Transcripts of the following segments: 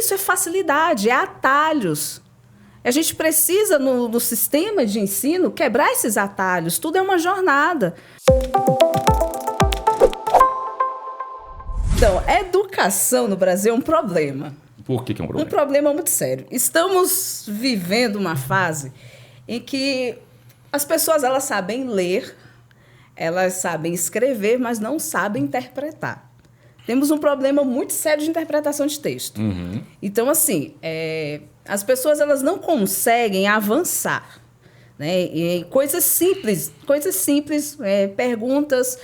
Isso é facilidade, é atalhos. A gente precisa, no sistema de ensino, quebrar esses atalhos. Tudo é uma jornada. Então, a educação no Brasil é um problema. Por que é um problema? Um problema muito sério. Estamos vivendo uma fase em que as pessoas elas sabem ler, elas sabem escrever, mas não sabem interpretar. Temos um problema muito sério de interpretação de texto. Uhum. Então, assim, as pessoas elas não conseguem avançar, né? E coisas simples, perguntas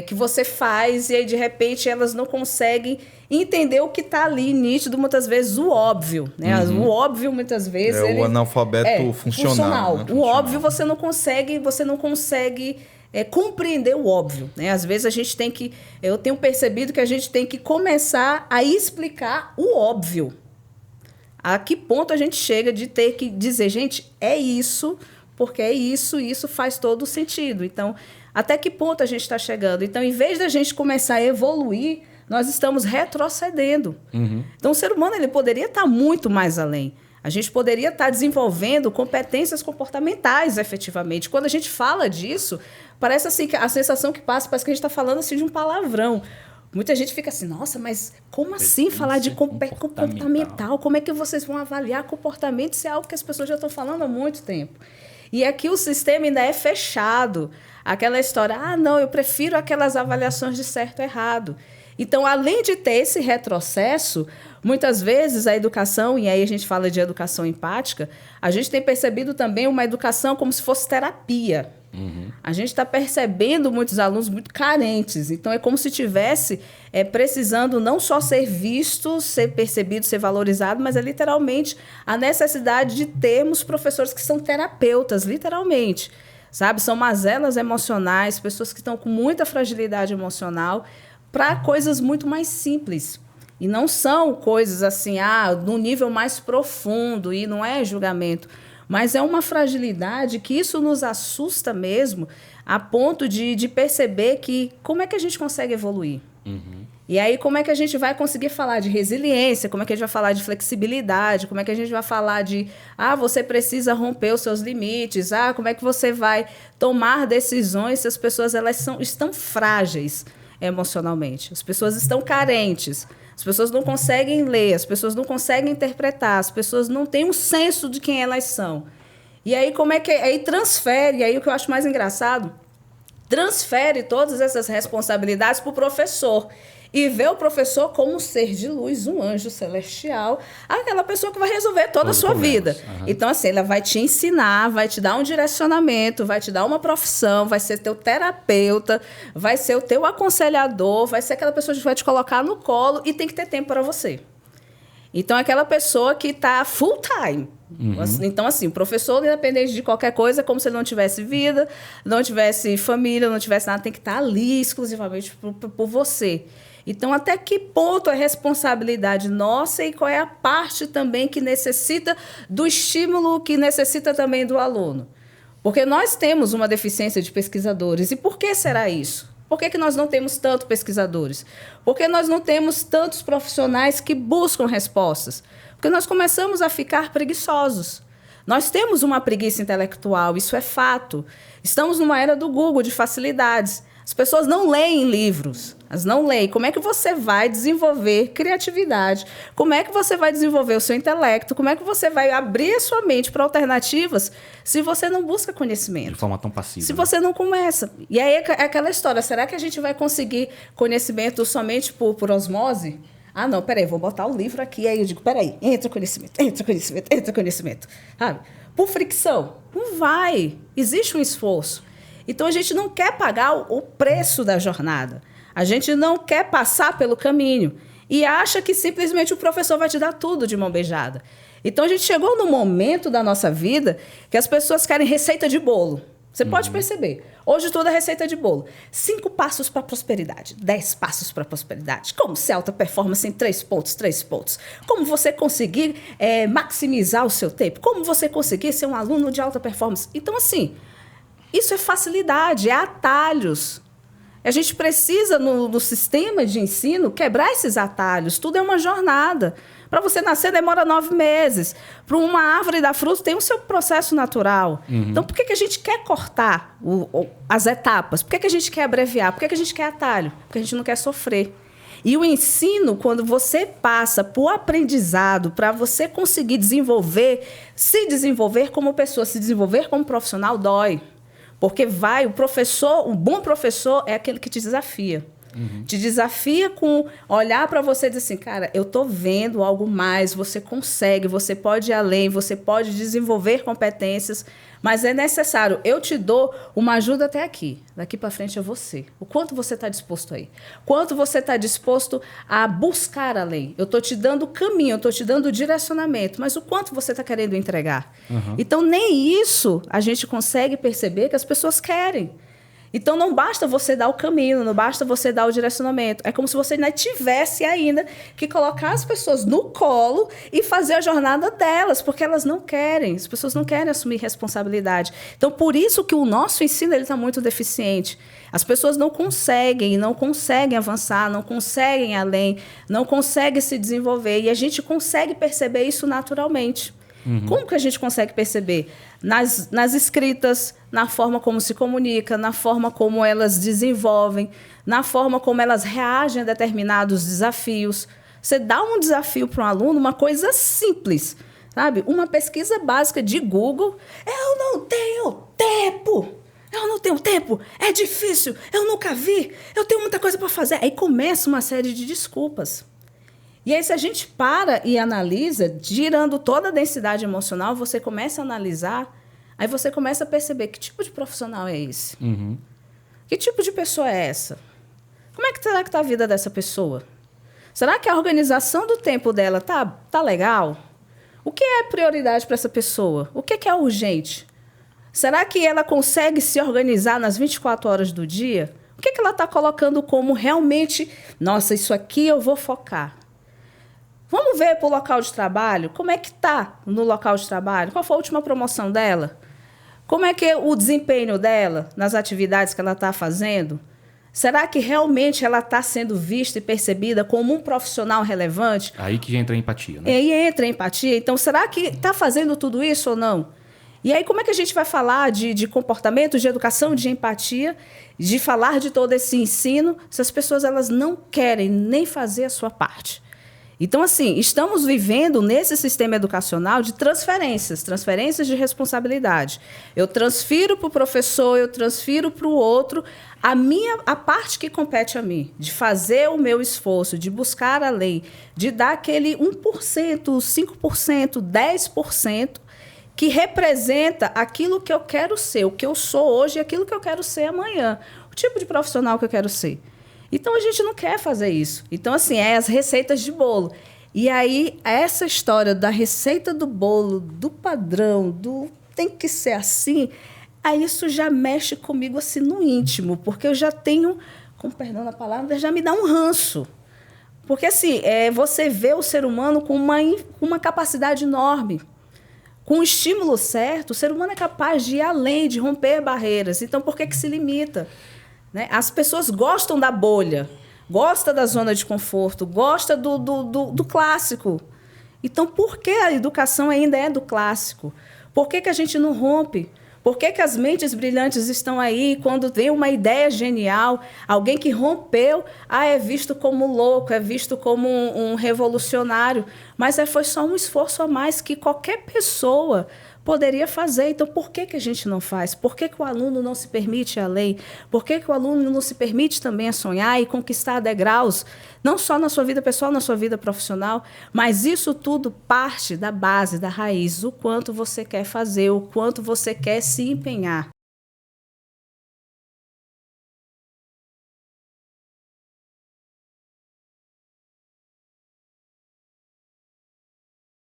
que você faz e aí, de repente, elas não conseguem entender o que está ali nítido, muitas vezes, o óbvio. Né? Uhum. O óbvio, muitas vezes... o analfabeto funcional. Né? O óbvio, você não consegue compreender o óbvio. Né? Às vezes, eu tenho percebido que a gente tem que começar a explicar o óbvio. A que ponto a gente chega de ter que dizer, gente, é isso, porque é isso, e isso faz todo sentido. Então, até que ponto a gente está chegando? Então, em vez da gente começar a evoluir, nós estamos retrocedendo. Uhum. Então, o ser humano ele poderia estar muito mais além. A gente poderia estar desenvolvendo competências comportamentais, efetivamente. Quando a gente fala disso, parece assim, que a sensação que passa, parece que a gente está falando assim, de um palavrão. Muita gente fica assim, nossa, mas como assim falar de comportamental? Como é que vocês vão avaliar comportamento? Isso é algo que as pessoas já estão falando há muito tempo. E aqui o sistema ainda é fechado. Aquela história, não, eu prefiro aquelas avaliações de certo e errado. Então, além de ter esse retrocesso, muitas vezes a educação, e aí a gente fala de educação empática, a gente tem percebido também uma educação como se fosse terapia. Uhum. A gente está percebendo muitos alunos muito carentes. Então, é como se estivesse precisando não só ser visto, ser percebido, ser valorizado, mas é literalmente a necessidade de termos professores que são terapeutas, literalmente. Sabe? São mazelas emocionais, pessoas que estão com muita fragilidade emocional, para coisas muito mais simples. E não são coisas assim, no nível mais profundo, e não é julgamento. Mas é uma fragilidade que isso nos assusta mesmo, a ponto de perceber que como é que a gente consegue evoluir? Uhum. E aí, como é que a gente vai conseguir falar de resiliência? Como é que a gente vai falar de flexibilidade? Como é que a gente vai falar de, você precisa romper os seus limites? Como é que você vai tomar decisões se as pessoas estão frágeis emocionalmente? As pessoas estão carentes. As pessoas não conseguem ler, as pessoas não conseguem interpretar, as pessoas não têm um senso de quem elas são. E aí, como é que... Aí transfere, aí o que eu acho mais engraçado, transfere todas essas responsabilidades para o professor. E vê o professor como um ser de luz, um anjo celestial, aquela pessoa que vai resolver toda a sua vida. Uhum. Então, assim, ela vai te ensinar, vai te dar um direcionamento, vai te dar uma profissão, vai ser teu terapeuta, vai ser o teu aconselhador, vai ser aquela pessoa que vai te colocar no colo e tem que ter tempo para você. Então, aquela pessoa que está full time. Uhum. Então, assim, o professor, independente de qualquer coisa, é como se ele não tivesse vida, não tivesse família, não tivesse nada, tem que estar ali exclusivamente por você. Então, até que ponto é responsabilidade nossa e qual é a parte também que necessita do estímulo, que necessita também do aluno? Porque nós temos uma deficiência de pesquisadores. E por que será isso? Por que nós não temos tantos pesquisadores? Por que nós não temos tantos profissionais que buscam respostas? Porque nós começamos a ficar preguiçosos. Nós temos uma preguiça intelectual, isso é fato. Estamos numa era do Google, de facilidades. As pessoas não leem livros, elas não leem. Como é que você vai desenvolver criatividade? Como é que você vai desenvolver o seu intelecto? Como é que você vai abrir a sua mente para alternativas se você não busca conhecimento? De forma tão passiva. Se você não começa. E aí é aquela história, será que a gente vai conseguir conhecimento somente por osmose? Não, peraí, vou botar o livro aqui. Aí eu digo, peraí, entra conhecimento. Sabe? Por fricção. Não vai. Existe um esforço. Então, a gente não quer pagar o preço da jornada. A gente não quer passar pelo caminho. E acha que simplesmente o professor vai te dar tudo de mão beijada. Então, a gente chegou num momento da nossa vida que as pessoas querem receita de bolo. Você pode perceber. Hoje tudo é receita de bolo. 5 passos para a prosperidade. 10 passos para a prosperidade. Como ser alta performance em 3 pontos. Como você conseguir maximizar o seu tempo. Como você conseguir ser um aluno de alta performance. Então, assim... Isso é facilidade, é atalhos. A gente precisa, no sistema de ensino, quebrar esses atalhos. Tudo é uma jornada. Para você nascer demora 9 meses. Para uma árvore dar fruto tem o seu processo natural. Então, por que a gente quer cortar as etapas? Por que a gente quer abreviar? Por que a gente quer atalho? Porque a gente não quer sofrer. E o ensino, quando você passa por aprendizado para você conseguir se desenvolver como pessoa, se desenvolver como profissional, dói. Porque o bom professor é aquele que te desafia. Te desafia com olhar para você e dizer assim, cara, eu estou vendo algo mais, você consegue, você pode ir além, você pode desenvolver competências, mas é necessário, eu te dou uma ajuda até aqui, daqui para frente é você. O quanto você está disposto aí? Quanto você está disposto a buscar além? Eu estou te dando caminho, eu estou te dando direcionamento, mas o quanto você está querendo entregar? Então, nem isso a gente consegue perceber que as pessoas querem. Então, não basta você dar o caminho, não basta você dar o direcionamento. É como se você ainda tivesse ainda que colocar as pessoas no colo e fazer a jornada delas, porque elas não querem. As pessoas não querem assumir responsabilidade. Então, por isso que o nosso ensino está muito deficiente. As pessoas não conseguem avançar, não conseguem ir além, não conseguem se desenvolver. E a gente consegue perceber isso naturalmente. Como que a gente consegue perceber? Nas escritas, na forma como se comunica, na forma como elas desenvolvem, na forma como elas reagem a determinados desafios. Você dá um desafio para um aluno, uma coisa simples, sabe? Uma pesquisa básica de Google. Eu não tenho tempo, é difícil, eu nunca vi, eu tenho muita coisa para fazer. Aí começa uma série de desculpas. E aí, se a gente para e analisa, girando toda a densidade emocional, você começa a analisar, aí você começa a perceber que tipo de profissional é esse? Que tipo de pessoa é essa? Como é que será que está a vida dessa pessoa? Será que a organização do tempo dela tá legal? O que é prioridade para essa pessoa? O que é urgente? Será que ela consegue se organizar nas 24 horas do dia? O que ela está colocando como realmente, nossa, isso aqui eu vou focar? Vamos ver para o local de trabalho, como é que está no local de trabalho, qual foi a última promoção dela, como é que é o desempenho dela nas atividades que ela está fazendo, será que realmente ela está sendo vista e percebida como um profissional relevante? Aí que entra a empatia, né? Aí entra a empatia, então será que está fazendo tudo isso ou não? E aí como é que a gente vai falar de comportamento, de educação, de empatia, de falar de todo esse ensino, se as pessoas elas não querem nem fazer a sua parte? Então, assim, estamos vivendo nesse sistema educacional de transferências de responsabilidade. Eu transfiro para o professor, eu transfiro para o outro a parte que compete a mim, de fazer o meu esforço, de buscar a lei, de dar aquele 1%, 5%, 10%, que representa aquilo que eu quero ser, o que eu sou hoje e aquilo que eu quero ser amanhã, o tipo de profissional que eu quero ser. Então, a gente não quer fazer isso. Então, assim, é as receitas de bolo. E aí, essa história da receita do bolo, do padrão, tem que ser assim, aí isso já mexe comigo assim no íntimo, porque eu já tenho, com perdão da palavra, já me dá um ranço. Porque, assim, você vê o ser humano com uma capacidade enorme. Com o estímulo certo, o ser humano é capaz de ir além, de romper barreiras. Então, por que se limita? Né? As pessoas gostam da bolha, gostam da zona de conforto, gostam do clássico. Então, por que a educação ainda é do clássico? Por que a gente não rompe? Por que as mentes brilhantes estão aí quando vem uma ideia genial, alguém que rompeu, é visto como louco, é visto como um revolucionário, mas foi só um esforço a mais que qualquer pessoa poderia fazer. Então, por que a gente não faz? Por que o aluno não se permite a lei? Por que o aluno não se permite também a sonhar e conquistar degraus, não só na sua vida pessoal, na sua vida profissional, mas isso tudo parte da base, da raiz, o quanto você quer fazer, o quanto você quer se empenhar.